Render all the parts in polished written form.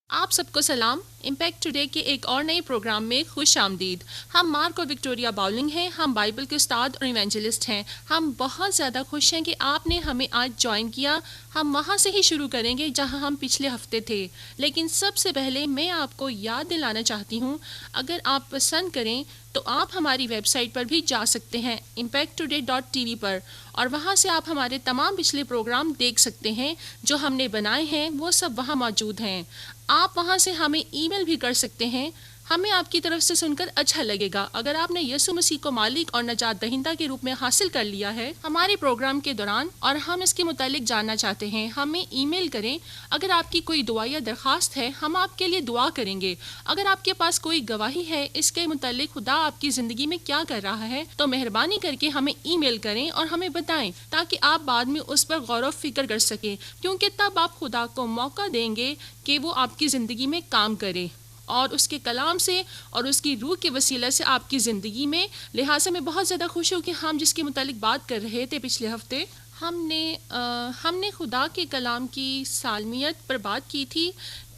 آپ سب کو سلام. امپیکٹ ٹوڈے کے ایک اور نئے پروگرام میں خوش آمدید. ہم مارک اور وکٹوریا باؤلنگ ہیں. ہم بائبل کے استاد اور ایونجلسٹ ہیں. ہم بہت زیادہ خوش ہیں کہ آپ نے ہمیں آج جوائن کیا. ہم وہاں سے ہی شروع کریں گے جہاں ہم پچھلے ہفتے تھے. لیکن سب سے پہلے میں آپ کو یاد دلانا چاہتی ہوں، اگر آپ پسند کریں تو آپ ہماری ویب سائٹ پر بھی جا سکتے ہیں impacttoday.tv پر، اور وہاں سے آپ ہمارے تمام پچھلے پروگرام دیکھ سکتے ہیں جو ہم نے بنائے ہیں. وہ سب وہاں موجود ہیں. آپ وہاں سے ہمیں ای میل بھی کر سکتے ہیں. ہمیں آپ کی طرف سے سن کر اچھا لگے گا. اگر آپ نے یسوع مسیح کو مالک اور نجات دہندہ کے روپ میں حاصل کر لیا ہے ہمارے پروگرام کے دوران اور ہم اس کے متعلق جاننا چاہتے ہیں، ہمیں ای میل کریں. اگر آپ کی کوئی دعا یا درخواست ہے ہم آپ کے لیے دعا کریں گے. اگر آپ کے پاس کوئی گواہی ہے اس کے متعلق خدا آپ کی زندگی میں کیا کر رہا ہے تو مہربانی کر کے ہمیں ای میل کریں اور ہمیں بتائیں تاکہ آپ بعد میں اس پر غور و فکر کر سکیں، کیونکہ تب آپ خدا کو موقع دیں گے کہ وہ آپ کی زندگی میں کام کرے اور اس کے کلام سے اور اس کی روح کے وسیلہ سے آپ کی زندگی میں. لہٰذا میں بہت زیادہ خوش ہوں کہ ہم جس کے متعلق بات کر رہے تھے پچھلے ہفتے ہم نے خدا کے کلام کی سالمیت پر بات کی تھی.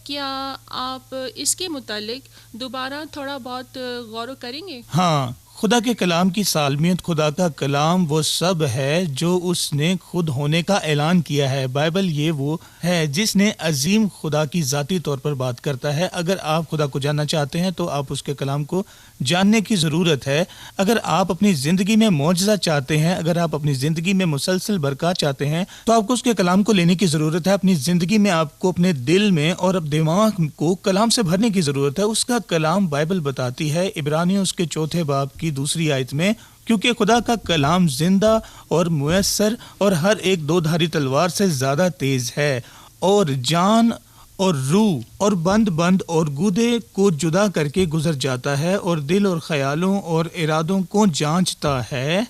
کیا آپ اس کے متعلق دوبارہ تھوڑا بہت غور و کریں گے؟ ہاں، خدا کے کلام کی سالمیت. خدا کا کلام وہ سب ہے جو اس نے خود ہونے کا اعلان کیا ہے. بائبل یہ وہ ہے جس نے عظیم خدا کی ذاتی طور پر بات کرتا ہے. اگر آپ خدا کو جاننا چاہتے ہیں تو آپ اس کے کلام کو جاننے کی ضرورت ہے. اگر آپ اپنی زندگی میں معجزہ چاہتے ہیں، اگر آپ اپنی زندگی میں مسلسل برکات چاہتے ہیں تو آپ کو اس کے کلام کو لینے کی ضرورت ہے. اپنی زندگی میں آپ کو اپنے دل میں اور دماغ کو کلام سے بھرنے کی ضرورت ہے. اس کا کلام بائبل بتاتی ہے عبرانیوں اس کے 4 باب کی 2 آیت میں، کیونکہ خدا کا کلام زندہ اور مؤثر اور ہر ایک 2 دھاری تلوار سے زیادہ تیز ہے اور جان اور روح اور بند اور گودے کو جدا کر کے گزر جاتا ہے اور دل اور خیالوں اور ارادوں کو جانچتا ہے.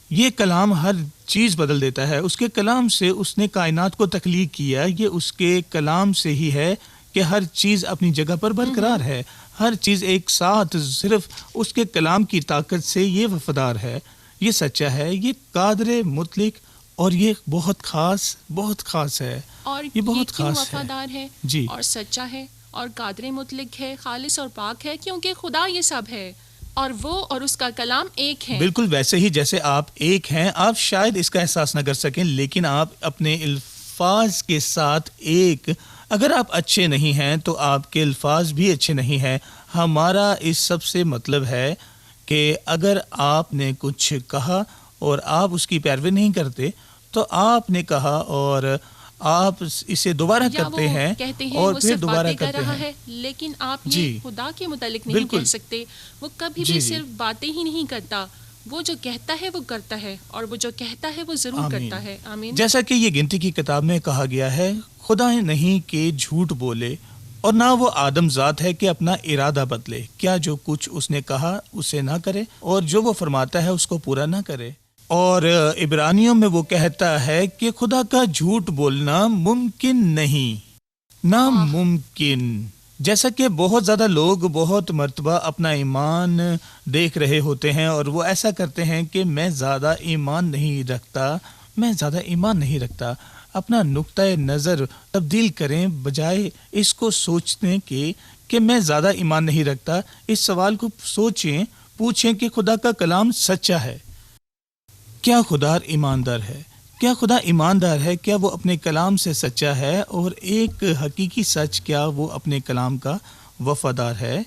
یہ کلام ہر چیز بدل دیتا ہے. اس کے کلام سے اس نے کائنات کو تخلیق کیا. یہ اس کے کلام سے ہی ہے کہ ہر چیز اپنی جگہ پر برقرار ہے. ہر چیز ایک ساتھ صرف اس کے کلام کی طاقت سے یہ وفادار ہے، یہ سچا ہے، یہ قادر مطلق اور یہ بہت خاص ہے. اور یہ بہت کیوں خاص وفادار ہے جی، اور سچا ہے اور قادر مطلق ہے، خالص اور پاک ہے، کیونکہ خدا یہ سب ہے اور وہ اور اس کا کلام ایک ہے. بالکل ویسے ہی جیسے آپ ایک ہیں. آپ شاید اس کا احساس نہ کر سکیں لیکن آپ اپنے الفاظ کے ساتھ ایک. اگر آپ اچھے نہیں ہیں تو آپ کے الفاظ بھی اچھے نہیں ہیں. ہمارا اس سب سے مطلب ہے کہ اگر آپ نے کچھ کہا اور آپ اس کی پیروی نہیں کرتے تو آپ نے کہا اور آپ اسے دوبارہ کرتے ہیں اور پھر دوبارہ کرتے ہیں، لیکن آپ یہ خدا کے متعلق نہیں کہہ سکتے. وہ کبھی بھی صرف باتیں ہی نہیں کرتا، وہ جو کہتا ہے وہ کرتا ہے اور وہ جو کہتا ہے وہ ضرور کرتا ہے. آمین. جیسا کہ یہ گنتی کی کتاب میں کہا گیا ہے، خدا نہیں کہ جھوٹ بولے اور نہ وہ آدم ذات ہے کہ اپنا ارادہ بدلے. کیا جو کچھ اس نے کہا اسے نہ کرے اور جو وہ فرماتا ہے اس کو پورا نہ کرے. اور عبرانیوں میں وہ کہتا ہے کہ خدا کا جھوٹ بولنا ممکن نہیں، ناممکن. جیسا کہ بہت زیادہ لوگ بہت مرتبہ اپنا ایمان دیکھ رہے ہوتے ہیں اور وہ ایسا کرتے ہیں کہ میں زیادہ ایمان نہیں رکھتا. اپنا نقطۂ نظر تبدیل کریں، بجائے اس کو سوچنے کے کہ میں زیادہ ایمان نہیں رکھتا. اس سوال کو سوچیں، پوچھیں کہ خدا کا کلام سچا ہے. کیا خدا ایماندار ہے؟ کیا خدا ایماندار ہے؟ کیا وہ اپنے کلام سے سچا ہے؟ اور ایک حقیقی سچ، کیا وہ اپنے کلام کا وفادار ہے؟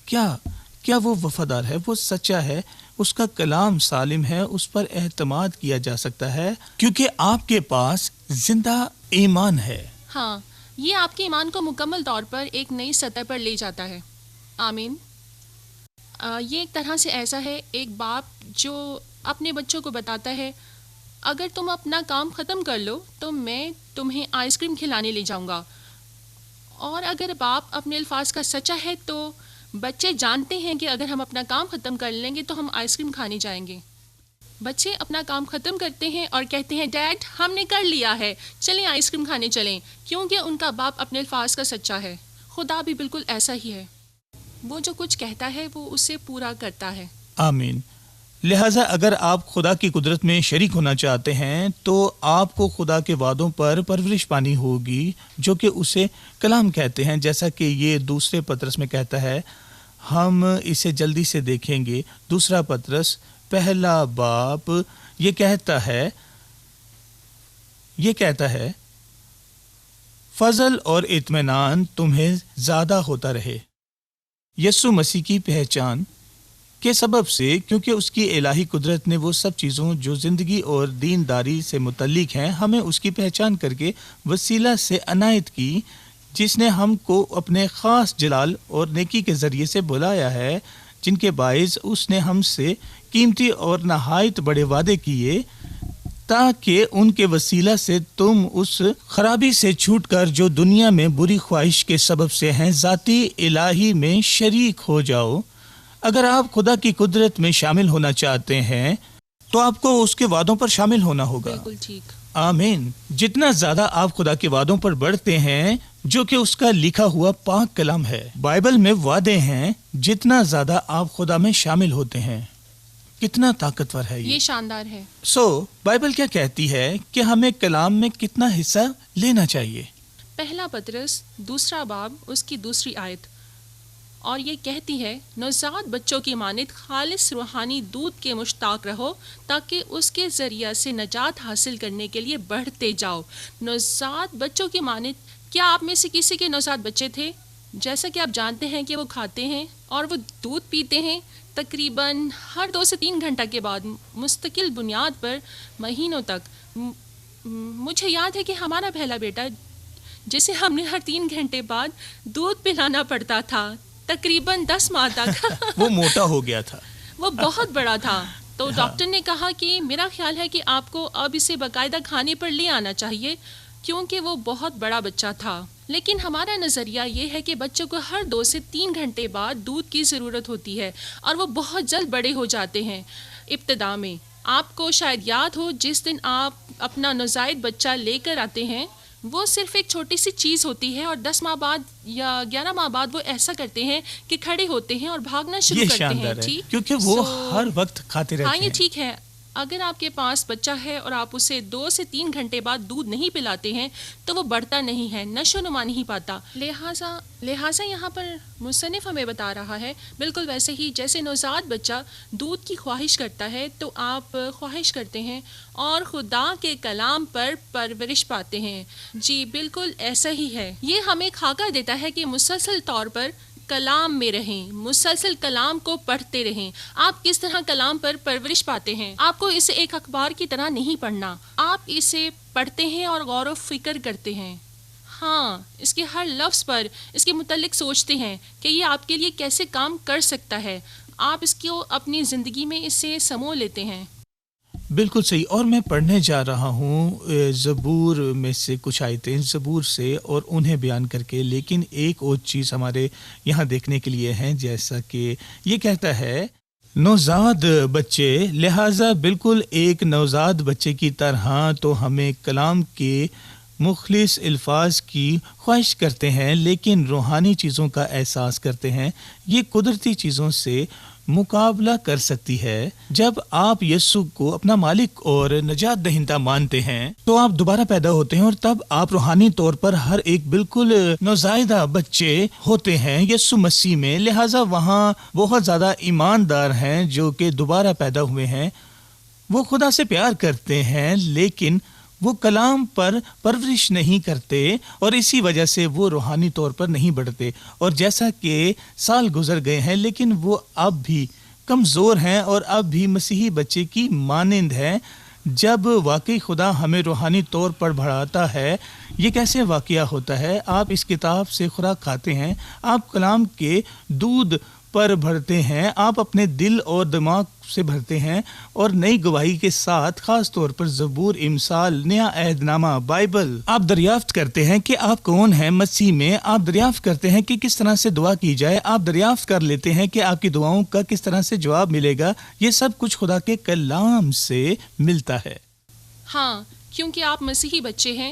کیا وہ وفادار ہے؟ وہ سچا ہے، اس کا کلام سالم ہے، اس پر اعتماد کیا جا سکتا ہے کیونکہ آپ کے پاس زندہ ایمان ہے. ہاں، یہ آپ کے ایمان کو مکمل طور پر ایک نئی سطح پر لے جاتا ہے. آمین. یہ ایک طرح سے ایسا ہے ایک باپ جو اپنے بچوں کو بتاتا ہے اگر تم اپنا کام ختم کر لو تو میں تمہیں آئس کریم کھلانے لے جاؤں گا. اور اگر باپ اپنے الفاظ کا سچا ہے تو بچے جانتے ہیں کہ اگر ہم اپنا کام ختم کر لیں گے تو ہم آئس کریم کھانے جائیں گے. بچے اپنا کام ختم کرتے ہیں اور کہتے ہیں ڈیڈ ہم نے کر لیا ہے, چلیں آئس کریم کھانے چلیں, کیونکہ ان کا باپ اپنے الفاظ کا سچا ہے. خدا بھی بالکل ایسا ہی ہے, وہ جو کچھ کہتا ہے وہ اسے پورا کرتا ہے. آمین. لہٰذا اگر آپ خدا کی قدرت میں شریک ہونا چاہتے ہیں تو آپ کو خدا کے وعدوں پر پرورش پانی ہوگی جو کہ اسے کلام کہتے ہیں, جیسا کہ یہ دوسرے پطرس میں کہتا ہے. ہم اسے جلدی سے دیکھیں گے. دوسرا پطرس پہلا باب یہ کہتا ہے فضل اور اطمینان تمہیں زیادہ ہوتا رہے یسوع مسیح کی پہچان کے سبب سے, کیونکہ اس کی الہی قدرت نے وہ سب چیزوں جو زندگی اور دینداری سے متعلق ہیں ہمیں اس کی پہچان کر کے وسیلہ سے عنایت کی, جس نے ہم کو اپنے خاص جلال اور نیکی کے ذریعے سے بلایا ہے, جن کے باعث اس نے ہم سے قیمتی اور نہایت بڑے وعدے کیے, تاکہ ان کے وسیلہ سے تم اس خرابی سے چھوٹ کر جو دنیا میں بری خواہش کے سبب سے ہیں ذاتی الہی میں شریک ہو جاؤ. اگر آپ خدا کی قدرت میں شامل ہونا چاہتے ہیں تو آپ کو اس کے وعدوں پر شامل ہونا ہوگا. بالکل ٹھیک. آمین. جتنا زیادہ آپ خدا کے وعدوں پر بڑھتے ہیں جو کہ اس کا لکھا ہوا پاک کلام ہے, بائبل میں وعدے ہیں, جتنا زیادہ آپ خدا میں شامل ہوتے ہیں. کتنا طاقتور ہے یہ شاندار ہے. بائبل کیا کہتی ہے کہ ہمیں کلام میں کتنا حصہ لینا چاہیے؟ پہلا پطرس دوسرا باب اس کی دوسری آیت, اور یہ کہتی ہے نوزاد بچوں کی مانند خالص روحانی دودھ کے مشتاق رہو تاکہ اس کے ذریعہ سے نجات حاصل کرنے کے لیے بڑھتے جاؤ. نوزاد بچوں کی مانند, کیا آپ میں سے کسی کے نوزاد بچے تھے؟ جیسا کہ آپ جانتے ہیں کہ وہ کھاتے ہیں اور وہ دودھ پیتے ہیں تقریباً ہر 2 سے 3 گھنٹہ کے بعد مستقل بنیاد پر مہینوں تک. مجھے یاد ہے کہ ہمارا پہلا بیٹا جسے ہم نے ہر 3 گھنٹے بعد دودھ پلانا پڑتا تھا تقریباً 10 ماہ تک. وہ موٹا ہو گیا تھا, وہ بہت بڑا تھا. تو ڈاکٹر نے کہا کہ میرا خیال ہے کہ آپ کو اب اسے باقاعدہ کھانے پر لے آنا چاہیے کیونکہ وہ بہت بڑا بچہ تھا. لیکن ہمارا نظریہ یہ ہے کہ بچوں کو ہر 2 سے 3 گھنٹے بعد دودھ کی ضرورت ہوتی ہے اور وہ بہت جلد بڑے ہو جاتے ہیں. ابتدا میں آپ کو شاید یاد ہو جس دن آپ اپنا نوزائیدہ بچہ لے کر آتے ہیں وہ صرف ایک چھوٹی سی چیز ہوتی ہے اور 10 ماہ بعد یا 11 ماہ بعد وہ ایسا کرتے ہیں کہ کھڑے ہوتے ہیں اور بھاگنا شروع کرتے ہیں. ٹھیک, کیونکہ وہ ہر وقت کھاتے رہتے ہیں. ہاں یہ ٹھیک ہے. اگر آپ کے پاس بچہ ہے اور آپ اسے 2 سے 3 گھنٹے بعد دودھ نہیں پلاتے ہیں تو وہ بڑھتا نہیں ہے, نشو و نما نہیں پاتا. لہٰذا یہاں پر مصنف ہمیں بتا رہا ہے بالکل ویسے ہی جیسے نوزاد بچہ دودھ کی خواہش کرتا ہے تو آپ خواہش کرتے ہیں اور خدا کے کلام پر پرورش پاتے ہیں. جی بالکل ایسا ہی ہے. یہ ہمیں خاکہ دیتا ہے کہ مسلسل طور پر کلام میں رہیں, مسلسل کلام کو پڑھتے رہیں. آپ کس طرح کلام پر پرورش پاتے ہیں؟ آپ کو اسے ایک اخبار کی طرح نہیں پڑھنا, آپ اسے پڑھتے ہیں اور غور و فکر کرتے ہیں. ہاں, اس کے ہر لفظ پر اس کے متعلق سوچتے ہیں کہ یہ آپ کے لیے کیسے کام کر سکتا ہے. آپ اس کو اپنی زندگی میں اسے سمو لیتے ہیں. بالکل صحیح. اور میں پڑھنے جا رہا ہوں زبور میں سے کچھ آیتیں زبور سے اور انہیں بیان کر کے, لیکن ایک اور چیز ہمارے یہاں دیکھنے کے لیے ہے, جیسا کہ یہ کہتا ہے نوزاد بچے, لہٰذا بالکل ایک نوزاد بچے کی طرح تو ہمیں کلام کے مخلص الفاظ کی خواہش کرتے ہیں لیکن روحانی چیزوں کا احساس کرتے ہیں. یہ قدرتی چیزوں سے مقابلہ کر سکتی ہے. جب آپ یسوع کو اپنا مالک اور نجات دہندہ مانتے ہیں تو آپ دوبارہ پیدا ہوتے ہیں اور تب آپ روحانی طور پر ہر ایک بالکل نوزائیدہ بچے ہوتے ہیں یسوع مسیح میں. لہٰذا وہاں بہت زیادہ ایماندار ہیں جو کہ دوبارہ پیدا ہوئے ہیں. وہ خدا سے پیار کرتے ہیں لیکن وہ کلام پر پرورش نہیں کرتے اور اسی وجہ سے وہ روحانی طور پر نہیں بڑھتے. اور جیسا کہ سال گزر گئے ہیں لیکن وہ اب بھی کمزور ہیں اور اب بھی مسیحی بچے کی مانند ہیں. جب واقعی خدا ہمیں روحانی طور پر بڑھاتا ہے, یہ کیسے واقعہ ہوتا ہے؟ آپ اس کتاب سے خوراک کھاتے ہیں, آپ کلام کے دودھ پر بھرتے ہیں، آپ اپنے دل اور دماغ سے بھرتے ہیں، اور نئی گواہی کے ساتھ خاص طور پر زبور، امثال، نیا عہد نامہ، بائبل آپ دریافت کرتے ہیں کہ آپ کون ہیں مسیح میں، آپ دریافت کرتے ہیں کہ کس طرح سے دعا کی جائے، آپ دریافت کر لیتے ہیں کہ آپ کی دعاؤں کا کس طرح سے جواب ملے گا۔ یہ سب کچھ خدا کے کلام سے ملتا ہے۔ ہاں، کیونکہ آپ مسیحی بچے ہیں،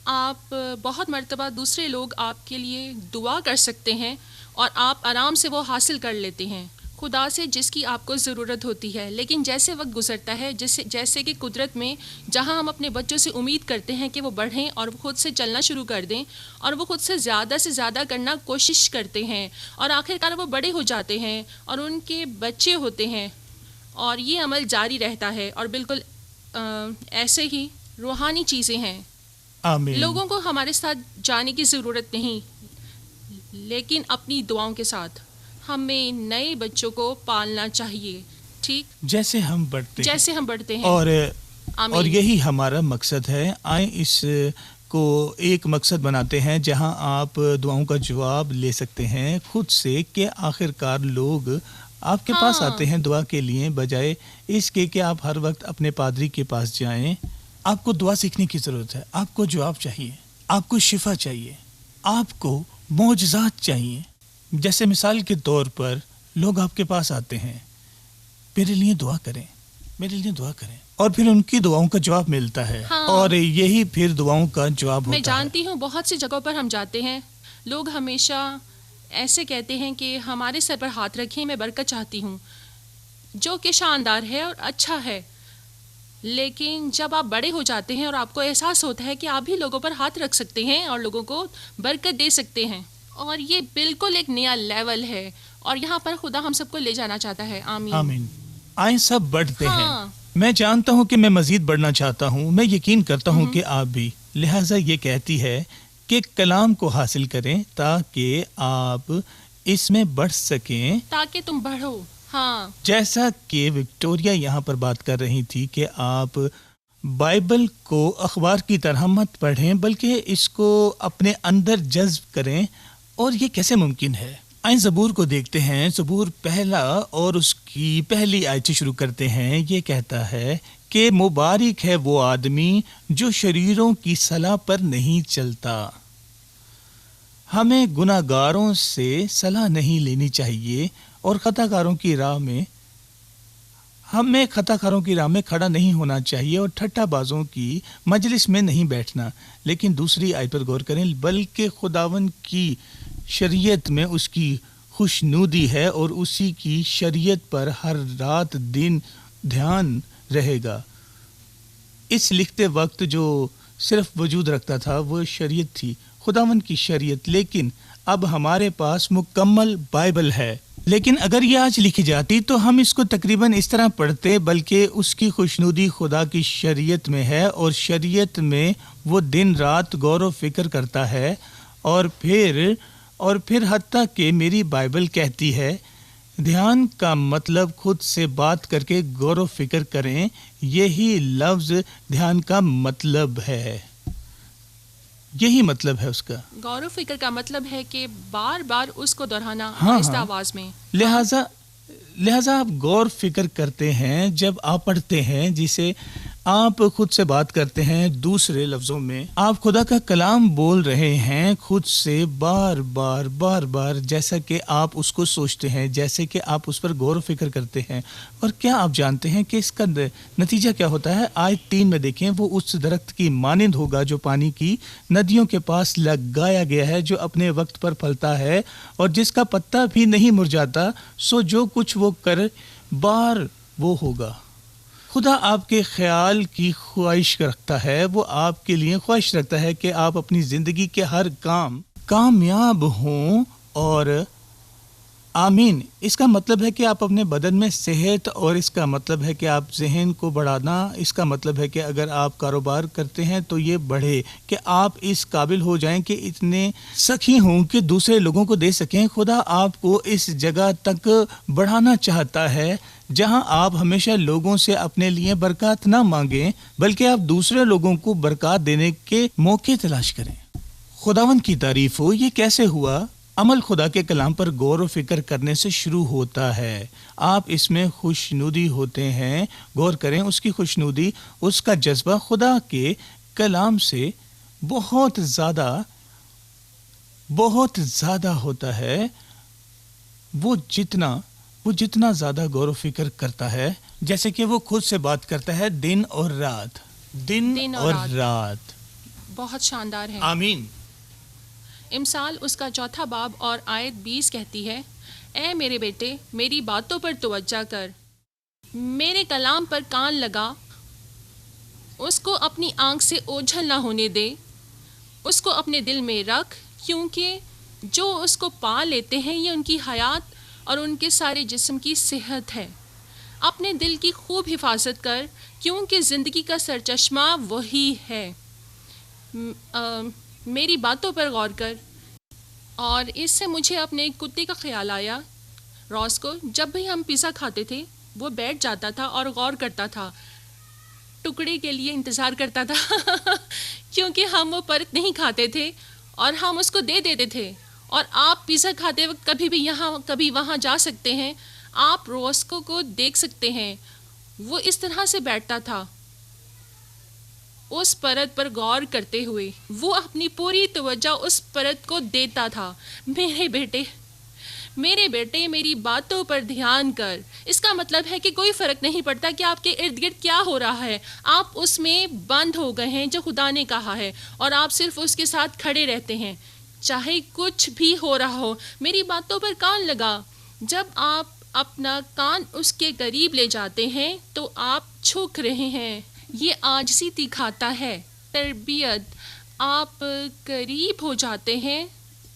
آپ بہت مرتبہ دوسرے لوگ آپ کے لیے دعا کر سکتے ہیں اور آپ آرام سے وہ حاصل کر لیتے ہیں خدا سے جس کی آپ کو ضرورت ہوتی ہے۔ لیکن جیسے وقت گزرتا ہے، جیسے کہ قدرت میں جہاں ہم اپنے بچوں سے امید کرتے ہیں کہ وہ بڑھیں اور وہ خود سے چلنا شروع کر دیں اور وہ خود سے زیادہ کرنا کوشش کرتے ہیں، اور آخرکار وہ بڑے ہو جاتے ہیں اور ان کے بچے ہوتے ہیں، اور یہ عمل جاری رہتا ہے۔ اور بالکل ایسے ہی روحانی چیزیں ہیں۔ آمین۔ لوگوں کو ہمارے ساتھ جانے کی ضرورت نہیں، لیکن اپنی دعاؤں کے ساتھ ہمیں نئے بچوں کو پالنا چاہیے، ٹھیک جیسے ہم بڑھتے ہیں اور آمین۔ یہی ہمارا مقصد ہے۔ آئیں اس کو ایک مقصد بناتے ہیں جہاں آپ دعاؤں کا جواب لے سکتے ہیں خود سے، کہ آخرکار لوگ آپ کے پاس آتے ہیں دعا کے لیے، بجائے اس کے کہ آپ ہر وقت اپنے پادری کے پاس جائیں۔ آپ کو دعا سیکھنے کی ضرورت ہے، آپ کو جواب چاہیے، آپ کو شفا چاہیے، آپ کو معجزات چاہیے۔ جیسے مثال کے طور پر لوگ آپ کے پاس آتے ہیں، میرے لیے دعا کریں، میرے لیے دعا کریں، اور پھر ان کی دعاؤں کا جواب ملتا ہے، اور یہی پھر دعاؤں کا جواب ہوتا ہے۔ میں جانتی ہوں بہت سی جگہوں پر ہم جاتے ہیں، لوگ ہمیشہ ایسے کہتے ہیں کہ ہمارے سر پر ہاتھ رکھیں، میں برکت چاہتی ہوں، جو کہ شاندار ہے اور اچھا ہے، لیکن جب آپ بڑے ہو جاتے ہیں اور آپ کو احساس ہوتا ہے کہ آپ بھی لوگوں پر ہاتھ رکھ سکتے ہیں اور لوگوں کو برکت دے سکتے ہیں، اور یہ بالکل ایک نیا لیول ہے، اور یہاں پر خدا ہم سب کو لے جانا چاہتا ہے۔ آمین۔ آمین۔ آئیں سب بڑھتے ہیں۔ میں جانتا ہوں کہ میں مزید بڑھنا چاہتا ہوں، میں یقین کرتا ہوں کہ آپ بھی، لہٰذا یہ کہتی ہے کہ کلام کو حاصل کریں تاکہ آپ اس میں بڑھ سکیں، تاکہ تم بڑھو۔ ہاں، جیسا کہ وکٹوریا یہاں پر بات کر رہی تھی کہ آپ بائبل کو اخبار کی طرح مت پڑھیں بلکہ اس کو اپنے اندر جذب کریں، اور یہ کیسے ممکن ہے؟ آئیں زبور کو دیکھتے ہیں۔ زبور پہلا اور اس کی پہلی آیت سے شروع کرتے ہیں۔ یہ کہتا ہے کہ مبارک ہے وہ آدمی جو شریروں کی صلاح پر نہیں چلتا۔ ہمیں گناہ گاروں سے صلاح نہیں لینی چاہیے، اور خطا کاروں کی راہ میں کھڑا نہیں ہونا چاہیے، اور ٹھٹا بازوں کی مجلس میں نہیں بیٹھنا۔ لیکن دوسری آیت پر غور کریں، بلکہ خداوند کی شریعت میں اس کی خوشنودی ہے، اور اسی کی شریعت پر ہر رات دن دھیان رہے گا۔ اس لکھتے وقت جو صرف وجود رکھتا تھا وہ شریعت تھی، خداوند کی شریعت، لیکن اب ہمارے پاس مکمل بائبل ہے۔ لیکن اگر یہ آج لکھی جاتی تو ہم اس کو تقریباً اس طرح پڑھتے، بلکہ اس کی خوشنودی خدا کی شریعت میں ہے، اور شریعت میں وہ دن رات غور و فکر کرتا ہے، اور پھر حتیٰ کہ میری بائبل کہتی ہے دھیان کا مطلب خود سے بات کر کے غور و فکر کریں، یہی لفظ دھیان کا مطلب ہے، یہی مطلب ہے اس کا۔ غور و فکر کا مطلب ہے کہ بار بار اس کو دہرانا آہستہ آواز میں۔ لہٰذا آپ غور فکر کرتے ہیں جب آپ پڑھتے ہیں، جسے آپ خود سے بات کرتے ہیں، دوسرے لفظوں میں آپ خدا کا کلام بول رہے ہیں خود سے بار بار، جیسا کہ آپ اس کو سوچتے ہیں، جیسے کہ آپ اس پر غور و فکر کرتے ہیں۔ اور کیا آپ جانتے ہیں کہ اس کا نتیجہ کیا ہوتا ہے؟ آیت 3 میں دیکھیں، وہ اس درخت کی مانند ہوگا جو پانی کی ندیوں کے پاس لگایا گیا ہے، جو اپنے وقت پر پھلتا ہے اور جس کا پتا بھی نہیں مرجھاتا، سو جو کچھ وہ کر بار وہ ہوگا۔ خدا آپ کے خیال کی خواہش رکھتا ہے، وہ آپ کے لیے خواہش رکھتا ہے کہ آپ اپنی زندگی کے ہر کام کامیاب ہوں، اور آمین۔ اس کا مطلب ہے کہ آپ اپنے بدن میں صحت، اور اس کا مطلب ہے کہ آپ ذہن کو بڑھانا، اس کا مطلب ہے کہ اگر آپ کاروبار کرتے ہیں تو یہ بڑھے، کہ آپ اس قابل ہو جائیں کہ اتنے سخی ہوں کہ دوسرے لوگوں کو دے سکیں۔ خدا آپ کو اس جگہ تک بڑھانا چاہتا ہے جہاں آپ ہمیشہ لوگوں سے اپنے لیے برکات نہ مانگیں، بلکہ آپ دوسرے لوگوں کو برکات دینے کے موقع تلاش کریں۔ خداوند کی تعریف ہو۔ یہ کیسے ہوا؟ عمل خدا کے کلام پر غور و فکر کرنے سے شروع ہوتا ہے. آپ اس میں خوشنودی ہوتے ہیں. غور کریں، اس کی خوشنودی، اس کا جذبہ خدا کے کلام سے بہت زیادہ ہوتا ہے. وہ جتنا زیادہ غور و فکر کرتا ہے، جیسے کہ وہ خود سے بات کرتا ہے، دن اور رات. بہت شاندار ہے. آمین. امثال اس کا 4 باب اور آیت 20 کہتی ہے، اے میرے بیٹے، میری باتوں پر توجہ کر، میرے کلام پر کان لگا، اس کو اپنی آنکھ سے اوجھل نہ ہونے دے، اس کو اپنے دل میں رکھ، کیونکہ جو اس کو پا لیتے ہیں یہ ان کی حیات اور ان کے سارے جسم کی صحت ہے. اپنے دل کی خوب حفاظت کر، کیونکہ زندگی کا سرچشمہ وہی ہے. میری باتوں پر غور کر. اور اس سے مجھے اپنے ایک کتے کا خیال آیا. روز کو جب بھی ہم پیزا کھاتے تھے وہ بیٹھ جاتا تھا اور غور کرتا تھا، ٹکڑے کے لیے انتظار کرتا تھا کیونکہ ہم وہ پرت نہیں کھاتے تھے اور ہم اس کو دے دیتے تھے. اور آپ پیزا کھاتے وقت کبھی بھی یہاں کبھی وہاں جا سکتے ہیں، آپ روسکو کو دیکھ سکتے ہیں. وہ اس طرح سے بیٹھتا تھا اس پرت پر غور کرتے ہوئے. وہ اپنی پوری توجہ اس پرت کو دیتا تھا. میرے بیٹے میری باتوں پر دھیان کر. اس کا مطلب ہے کہ کوئی فرق نہیں پڑتا کہ آپ کے ارد گرد کیا ہو رہا ہے، آپ اس میں بند ہو گئے ہیں جو خدا نے کہا ہے، اور آپ صرف اس کے ساتھ کھڑے رہتے ہیں چاہے کچھ بھی ہو رہا ہو. میری باتوں پر کان لگا. جب آپ اپنا کان اس کے قریب لے جاتے ہیں تو آپ جھک رہے ہیں. یہ عاجزی دکھاتا ہے. تربیت. آپ قریب ہو جاتے ہیں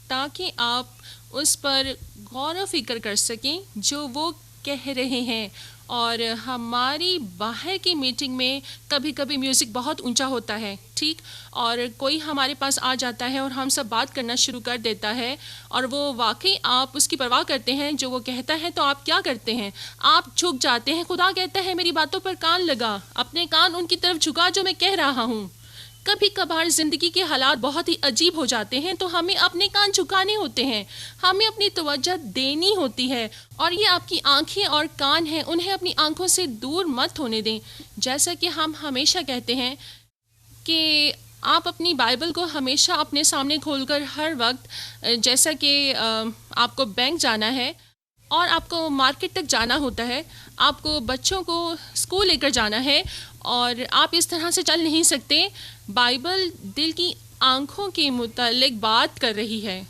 تاکہ آپ اس پر غور و فکر کر سکیں جو وہ کہہ رہے ہیں. اور ہماری باہر کی میٹنگ میں کبھی کبھی میوزک بہت اونچا ہوتا ہے، ٹھیک، اور کوئی ہمارے پاس آ جاتا ہے اور ہم سب بات کرنا شروع کر دیتا ہے، اور وہ واقعی آپ اس کی پرواہ کرتے ہیں جو وہ کہتا ہے، تو آپ کیا کرتے ہیں؟ آپ جھک جاتے ہیں. خدا کہتا ہے میری باتوں پر کان لگا، اپنے کان ان کی طرف جھکا جو میں کہہ رہا ہوں. کبھی کبھار زندگی کے حالات بہت ہی عجیب ہو جاتے ہیں تو ہمیں اپنے کان جھکانے ہوتے ہیں، ہمیں اپنی توجہ دینی ہوتی ہے. اور یہ آپ کی آنکھیں اور کان ہیں، انہیں اپنی آنکھوں سے دور مت ہونے دیں. جیسا کہ ہم ہمیشہ کہتے ہیں کہ آپ اپنی بائبل کو ہمیشہ اپنے سامنے کھول کر ہر وقت، جیسا کہ آپ کو بینک جانا ہے اور آپ کو مارکیٹ تک جانا ہوتا ہے، آپ کو بچوں کو اسکول لے کر جانا ہے، اور آپ اس طرح سے چل نہیں سکتے. بائبل دل کی آنکھوں کے متعلق بات کر رہی ہے.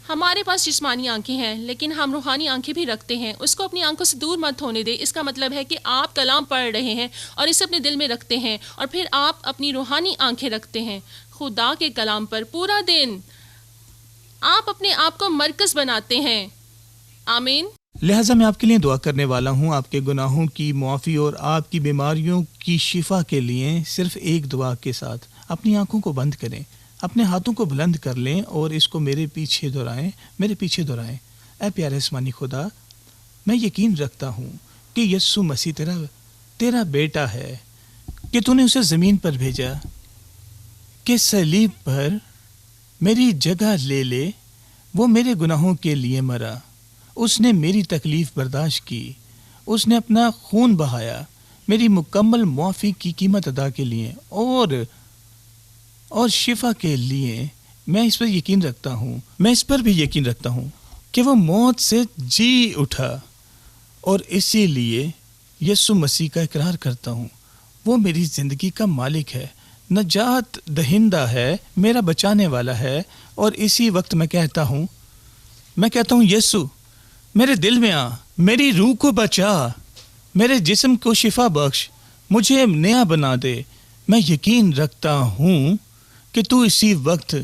ہمارے پاس جسمانی آنکھیں ہیں لیکن ہم روحانی آنکھیں بھی رکھتے ہیں. اس کو اپنی آنکھوں سے دور مت ہونے دیں. اس کا مطلب ہے کہ آپ کلام پڑھ رہے ہیں اور اسے اپنے دل میں رکھتے ہیں، اور پھر آپ اپنی روحانی آنکھیں رکھتے ہیں خدا کے کلام پر پورا دن. آپ اپنے آپ کو مرکز بناتے ہیں. آمین. لہٰذا میں آپ کے لیے دعا کرنے والا ہوں، آپ کے گناہوں کی معافی اور آپ کی بیماریوں کی شفا کے لیے. صرف ایک دعا کے ساتھ اپنی آنکھوں کو بند کریں، اپنے ہاتھوں کو بلند کر لیں اور اس کو میرے پیچھے دہرائیں. اے پیارے آسمانی خدا، میں یقین رکھتا ہوں کہ یسوع مسیح تیرا بیٹا ہے، کہ تو نے اسے زمین پر بھیجا کہ صلیب پر میری جگہ لے. وہ میرے گناہوں کے لیے مرا، اس نے میری تکلیف برداشت کی، اس نے اپنا خون بہایا میری مکمل معافی کی قیمت ادا کے لیے اور شفا کے لیے. میں اس پر بھی یقین رکھتا ہوں کہ وہ موت سے جی اٹھا، اور اسی لیے یسوع مسیح کا اقرار کرتا ہوں وہ میری زندگی کا مالک ہے، نجات دہندہ ہے، میرا بچانے والا ہے. اور اسی وقت میں کہتا ہوں یسوع میرے دل میں آ، میری روح کو بچا، میرے جسم کو شفا بخش، مجھے نیا بنا دے. میں یقین رکھتا ہوں کہ تو اسی وقت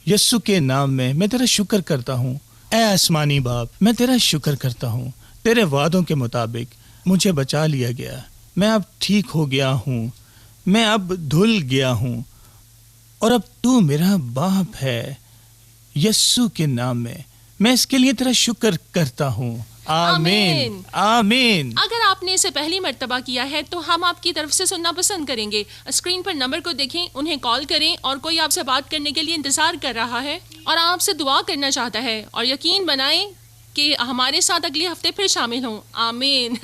یسوع کے نام میں تیرا شکر کرتا ہوں. اے آسمانی باپ، میں تیرا شکر کرتا ہوں، تیرے وعدوں کے مطابق مجھے بچا لیا گیا. میں اب ٹھیک ہو گیا ہوں، میں اب دھل گیا ہوں، اور اب تو میرا باپ ہے. یسوع کے نام میں اس کے لیے تیرا شکر کرتا ہوں. آمین آمین. اگر آپ نے اسے پہلی مرتبہ کیا ہے تو ہم آپ کی طرف سے سننا پسند کریں گے. اسکرین پر نمبر کو دیکھیں, انہیں کال کریں, اور کوئی آپ سے بات کرنے کے لیے انتظار کر رہا ہے اور آپ سے دعا کرنا چاہتا ہے, اور یقین بنائیں کہ ہمارے ساتھ اگلے ہفتے پھر شامل ہوں. آمین.